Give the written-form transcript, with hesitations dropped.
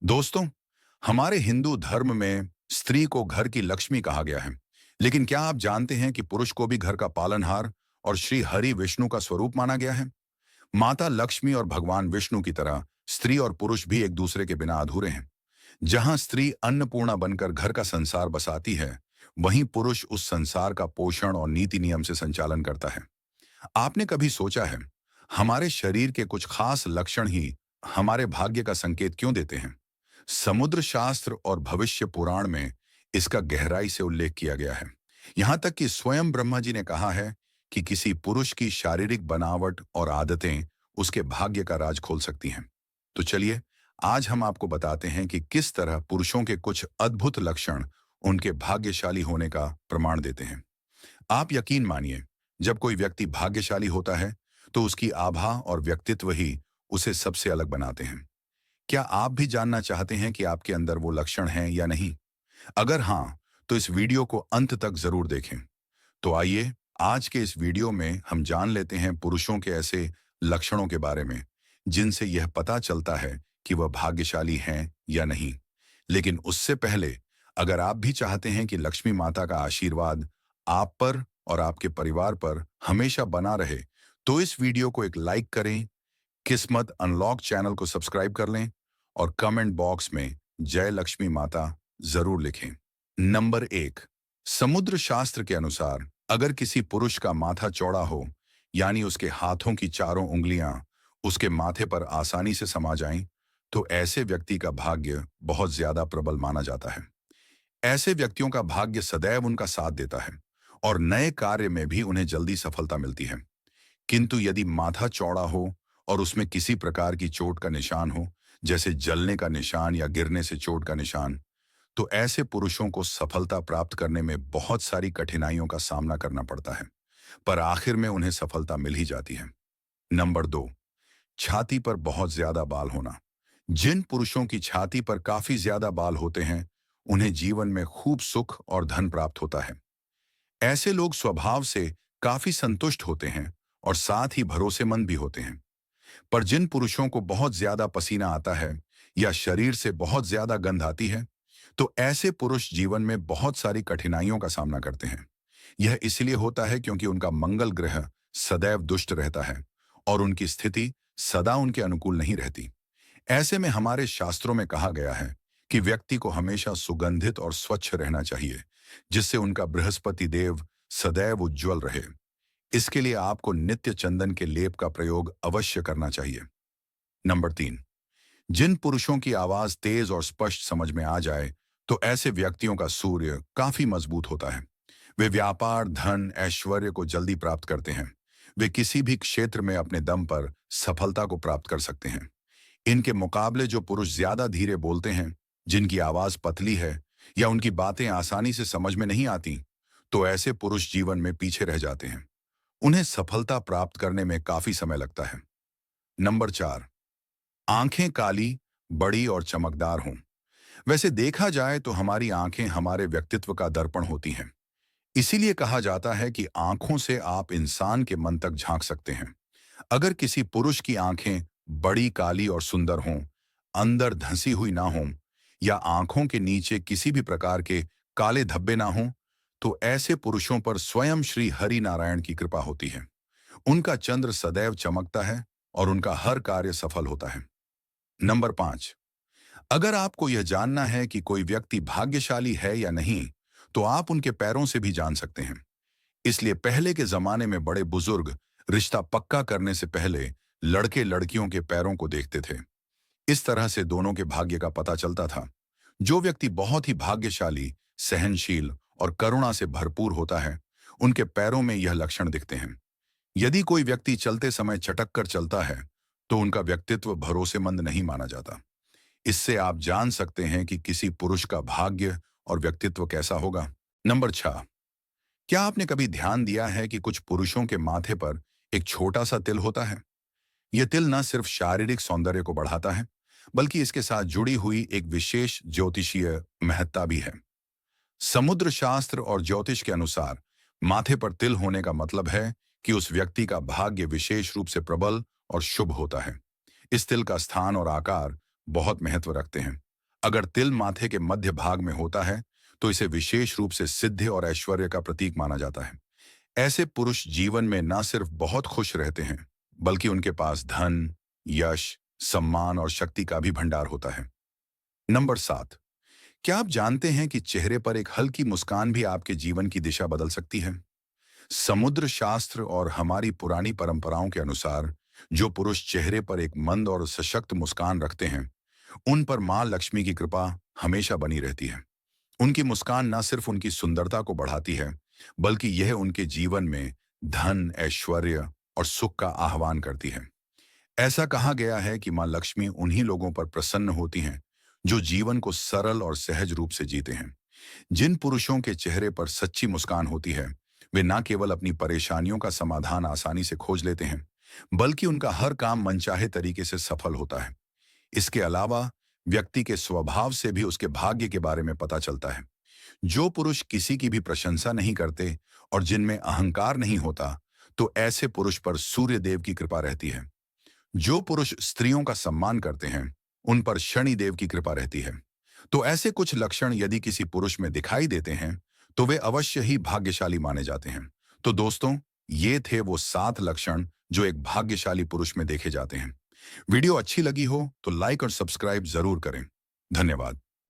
दोस्तों, हमारे हिंदू धर्म में स्त्री को घर की लक्ष्मी कहा गया है। लेकिन क्या आप जानते हैं कि पुरुष को भी घर का पालनहार और श्री हरि विष्णु का स्वरूप माना गया है? माता लक्ष्मी और भगवान विष्णु की तरह स्त्री और पुरुष भी एक दूसरे के बिना अधूरे हैं। जहां स्त्री अन्नपूर्णा बनकर घर का संसार बसाती है, वहीं पुरुष उस संसार का पोषण और नीति नियम से संचालन करता है। आपने कभी सोचा है, हमारे शरीर के कुछ खास लक्षण ही हमारे भाग्य का संकेत क्यों देते हैं? समुद्र शास्त्र और भविष्य पुराण में इसका गहराई से उल्लेख किया गया है। यहां तक कि स्वयं ब्रह्मा जी ने कहा है कि किसी पुरुष की शारीरिक बनावट और आदतें उसके भाग्य का राज खोल सकती हैं। तो चलिए, आज हम आपको बताते हैं कि किस तरह पुरुषों के कुछ अद्भुत लक्षण उनके भाग्यशाली होने का प्रमाण देते हैं। आप यकीन मानिए, जब कोई व्यक्ति भाग्यशाली होता है, तो उसकी आभा और व्यक्तित्व ही उसे सबसे अलग बनाते हैं। क्या आप भी जानना चाहते हैं कि आपके अंदर वो लक्षण हैं या नहीं? अगर हाँ, तो इस वीडियो को अंत तक जरूर देखें। तो आइए, आज के इस वीडियो में हम जान लेते हैं पुरुषों के ऐसे लक्षणों के बारे में, जिनसे यह पता चलता है कि वह भाग्यशाली हैं या नहीं। लेकिन उससे पहले, अगर आप भी चाहते हैं कि लक्ष्मी माता का आशीर्वाद आप पर और आपके परिवार पर हमेशा बना रहे, तो इस वीडियो को एक लाइक करें, किस्मत अनलॉक चैनल को सब्सक्राइब कर लें और कमेंट बॉक्स में जय लक्ष्मी माता जरूर लिखें। नंबर 1, समुद्र शास्त्र के अनुसार अगर किसी पुरुष का माथा चौड़ा हो, यानी उसके हाथों की चारों उंगलियां उसके माथे पर आसानी से समा जाएं, तो ऐसे व्यक्ति का भाग्य बहुत ज्यादा प्रबल माना जाता है। ऐसे व्यक्तियों का भाग्य सदैव उनका साथ देता है और नए कार्य में भी उन्हें जल्दी सफलता मिलती है। किंतु यदि माथा चौड़ा हो और उसमें किसी प्रकार की चोट का निशान हो, जैसे जलने का निशान या गिरने से चोट का निशान, तो ऐसे पुरुषों को सफलता प्राप्त करने में बहुत सारी कठिनाइयों का सामना करना पड़ता है, पर आखिर में उन्हें सफलता मिल ही जाती है। नंबर 2, छाती पर बहुत ज्यादा बाल होना। जिन पुरुषों की छाती पर काफी ज्यादा बाल होते हैं, उन्हें जीवन में खूब सुख और धन प्राप्त होता है। ऐसे लोग स्वभाव से काफी संतुष्ट होते हैं और साथ ही भरोसेमंद भी होते हैं। पर जिन पुरुषों को बहुत ज्यादा पसीना आता है या शरीर से बहुत ज्यादा गंध आती है, तो ऐसे पुरुष जीवन में बहुत सारी कठिनाइयों का सामना करते हैं। यह इसलिए होता है क्योंकि उनका मंगल ग्रह सदैव दुष्ट रहता है और उनकी स्थिति सदा उनके अनुकूल नहीं रहती। ऐसे में हमारे शास्त्रों में कहा गया है कि व्यक्ति को हमेशा सुगंधित और स्वच्छ रहना चाहिए, जिससे उनका बृहस्पति देव सदैव उज्जवल रहे। इसके लिए आपको नित्य चंदन के लेप का प्रयोग अवश्य करना चाहिए। नंबर 3, जिन पुरुषों की आवाज तेज और स्पष्ट समझ में आ जाए, तो ऐसे व्यक्तियों का सूर्य काफी मजबूत होता है। वे व्यापार, धन, ऐश्वर्य को जल्दी प्राप्त करते हैं। वे किसी भी क्षेत्र में अपने दम पर सफलता को प्राप्त कर सकते हैं। इनके मुकाबले जो पुरुष ज्यादा धीरे बोलते हैं, जिनकी आवाज पतली है या उनकी बातें आसानी से समझ में नहीं आती, तो ऐसे पुरुष जीवन में पीछे रह जाते हैं। उन्हें सफलता प्राप्त करने में काफी समय लगता है। नंबर 4, आंखें काली, बड़ी और चमकदार हों। वैसे देखा जाए तो हमारी आंखें हमारे व्यक्तित्व का दर्पण होती हैं। इसीलिए कहा जाता है कि आंखों से आप इंसान के मन तक झांक सकते हैं। अगर किसी पुरुष की आंखें बड़ी, काली और सुंदर हों, अंदर धंसी हुई ना हों या आंखों के नीचे किसी भी प्रकार के काले धब्बे ना हों, तो ऐसे पुरुषों पर स्वयं श्री हरि नारायण की कृपा होती है। उनका चंद्र सदैव चमकता है और उनका हर कार्य सफल होता है। नंबर 5, अगर आपको यह जानना है कि कोई व्यक्ति भाग्यशाली है या नहीं, तो आप उनके पैरों से भी जान सकते हैं। इसलिए पहले के जमाने में बड़े बुजुर्ग रिश्ता पक्का करने से पहले लड़के लड़कियों के पैरों को देखते थे। इस तरह से दोनों के भाग्य का पता चलता था। जो व्यक्ति बहुत ही भाग्यशाली, सहनशील और करुणा से भरपूर होता है, उनके पैरों में यह लक्षण दिखते हैं। यदि कोई व्यक्ति चलते समय चटक कर चलता है, तो उनका व्यक्तित्व भरोसेमंद नहीं माना जाता। इससे आप जान सकते हैं कि किसी पुरुष का भाग्य और व्यक्तित्व कैसा होगा। नंबर 6, क्या आपने कभी ध्यान दिया है कि कुछ पुरुषों के माथे पर एक छोटा सा तिल होता है? यह तिल न सिर्फ शारीरिक सौंदर्य को बढ़ाता है, बल्कि इसके साथ जुड़ी हुई एक विशेष ज्योतिषीय महत्ता भी है। समुद्र शास्त्र और ज्योतिष के अनुसार माथे पर तिल होने का मतलब है कि उस व्यक्ति का भाग्य विशेष रूप से प्रबल और शुभ होता है। इस तिल का स्थान और आकार बहुत महत्व रखते हैं। अगर तिल माथे के मध्य भाग में होता है तो इसे विशेष रूप से सिद्धि और ऐश्वर्य का प्रतीक माना जाता है। ऐसे पुरुष जीवन में न सिर्फ बहुत खुश रहते हैं, बल्कि उनके पास धन, यश, सम्मान और शक्ति का भी भंडार होता है। नंबर 7, क्या आप जानते हैं कि चेहरे पर एक हल्की मुस्कान भी आपके जीवन की दिशा बदल सकती है? समुद्र शास्त्र और हमारी पुरानी परंपराओं के अनुसार जो पुरुष चेहरे पर एक मंद और सशक्त मुस्कान रखते हैं, उन पर मां लक्ष्मी की कृपा हमेशा बनी रहती है। उनकी मुस्कान न सिर्फ उनकी सुंदरता को बढ़ाती है, बल्कि यह उनके जीवन में धन, ऐश्वर्य और सुख का आह्वान करती है। ऐसा कहा गया है कि मां लक्ष्मी उन्हीं लोगों पर प्रसन्न होती हैं जो जीवन को सरल और सहज रूप से जीते हैं। जिन पुरुषों के चेहरे पर सच्ची मुस्कान होती है, वे न केवल अपनी परेशानियों का समाधान आसानी से खोज लेते हैं, बल्कि उनका हर काम मनचाहे तरीके से सफल होता है। इसके अलावा व्यक्ति के स्वभाव से भी उसके भाग्य के बारे में पता चलता है। जो पुरुष किसी की भी प्रशंसा नहीं करते और जिनमें अहंकार नहीं होता, तो ऐसे पुरुष पर सूर्य देव की कृपा रहती है। जो पुरुष स्त्रियों का सम्मान करते हैं, उन पर शनि देव की कृपा रहती है। तो ऐसे कुछ लक्षण यदि किसी पुरुष में दिखाई देते हैं, तो वे अवश्य ही भाग्यशाली माने जाते हैं। तो दोस्तों, ये थे वो 7 लक्षण जो एक भाग्यशाली पुरुष में देखे जाते हैं। वीडियो अच्छी लगी हो तो लाइक और सब्सक्राइब जरूर करें। धन्यवाद।